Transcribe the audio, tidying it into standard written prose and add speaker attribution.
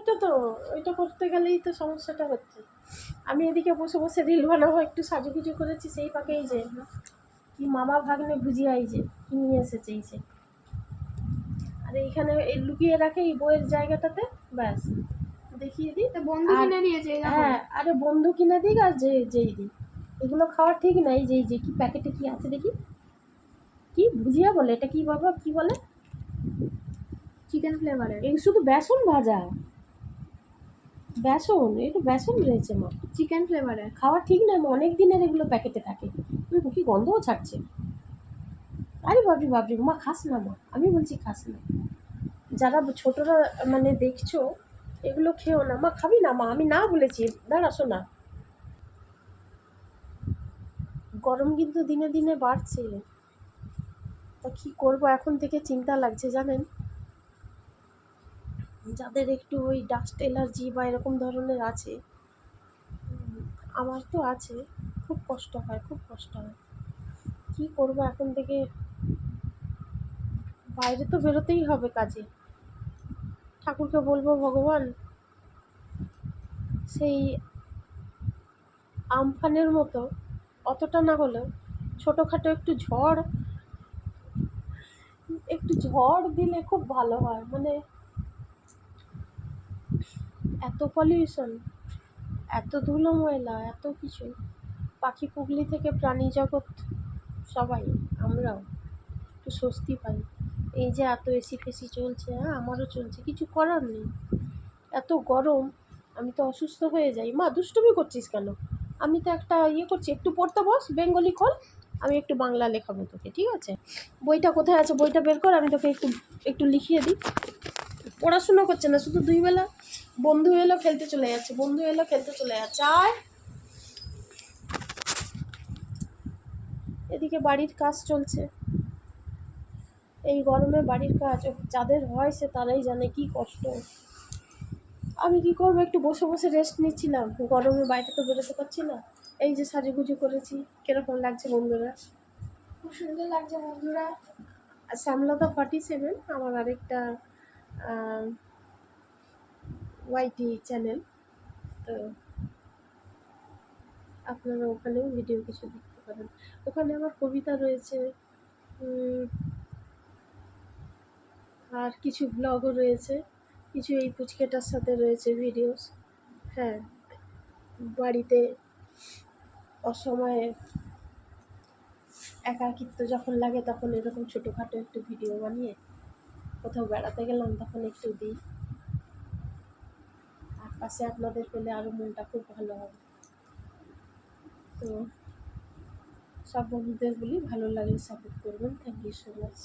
Speaker 1: ওটা তো ওইটা করতে গেলেই তো সমস্যাটা হচ্ছে। আমি এদিকে বসে বসে রিল বানাবো, একটু সাজুগুজু করেছি, সেই পাকে এই যে কি মামা ভাগ্নে বুঝিয়া এই যে কি নিয়ে এসেছে এই যে, আর এইখানে এই লুকিয়ে রাখে এই বইয়ের জায়গাটাতে, ব্যাস দেখিয়ে দিই।
Speaker 2: তা বন্ধু কিনে দিয়েছে।
Speaker 1: হ্যাঁ, আরে বন্ধু কিনে দিক আর যেই দিই, এগুলো খাওয়া ঠিক নাই। যেই যে কি প্যাকেটে কি আছে দেখি, কি ভুজিয়া বলে এটা, কি বাবা কি বলে,
Speaker 2: চিকেন ফ্লেভারের।
Speaker 1: এই শুধু বেসন ভাজা, বেসন, একটু বেসন রয়েছে মা,
Speaker 2: চিকেন ফ্লেভারের
Speaker 1: খাওয়া ঠিক না। অনেক দিনের এগুলো প্যাকেটে থাকে, কি গন্ধও ছাড়ছে। আরে বাবরি বাবরি, মা খাস না মা, আমি বলছি খাস না। যারা ছোটরা মানে দেখছো এগুলো খেও না মা, খাবি না মা, আমি না বলেছি, দাঁড়া শোনা। গরম কিন্তু দিনে দিনে বাড়ছে, তা কী করবো এখন থেকে চিন্তা লাগছে জানেন। যাদের একটু ওই ডাস্ট অ্যালার্জি বা এরকম ধরনের আছে, আমার তো আছে, খুব কষ্ট হয়, খুব কষ্ট হয়। কী করবো এখন থেকে, বাইরে তো বেরোতেই হবে কাজে। ঠাকুরকে বলবো ভগবান সেই আমফানের মতো, অতটা না হলেও ছোটোখাটো একটু ঝড় দিলে খুব ভালো হয়। মানে এত পলিউশন, এত ধুলো ময়লা, এত কিছু, পাখি পুগলি থেকে প্রাণী জগৎ সবাই, আমরাও একটু স্বস্তি পাই। এই যে এত এসি ফেসি চলছে, হ্যাঁ আমারও চলছে, কিছু করার নেই। এত গরম, আমি তো অসুস্থ হয়ে যাই। মা দুষ্টুমি করছিস কেন? আমি তো একটা ইয়ে করছি, একটু পড়তে বস, বেঙ্গলি খোল, আমি একটু বাংলা লেখাবো তোকে, ঠিক আছে? বইটা কোথায় আছে, বইটা বের কর, আমি তোকে একটু একটু লিখিয়ে দিই। পড়াশুনো করছে না, শুধু দুই বেলা বন্ধু এলো খেলতে চলে যাচ্ছে, বন্ধু এলো খেলতে চলে যাচ্ছে। আর এদিকে বাড়ির কাজ চলছে, এই গরমে বাড়ির কাজ যাদের হয় সে তারাই জানে কি কষ্ট। আমি কি করবো, একটু বসে বসে রেস্ট নিচ্ছিলাম, গরমে বাইরে তো বেরোতে পারছি না। এই যে সাজুগুজু করেছি, কিরকম লাগছে বন্ধুরা?
Speaker 2: খুব সুন্দর লাগছে বন্ধুরা।
Speaker 1: শ্যামলতা 47 আমার আরেকটা ওয়াইটি চ্যানেল, তো আপনারা ওখানেও ভিডিও কিছু দেখতে পারেন। ওখানে আমার কবিতা রয়েছে, আর কিছু ব্লগও রয়েছে, কিছু এই পুচকেটার সাথে রয়েছে ভিডিওস। হ্যাঁ, বাড়িতে অসময়ে একাকিত্ব যখন লাগে তখন এরকম ছোটোখাটো একটু ভিডিও বানিয়ে কোথাও বেড়াতে গেলাম তখন একটু দিই, আর পাশে আপনাদের পেলে আরও মনটা খুব ভালো হবে। তো সব বন্ধুদের বলি ভালো লাগলে সাপোর্ট করবেন। Thank you so much.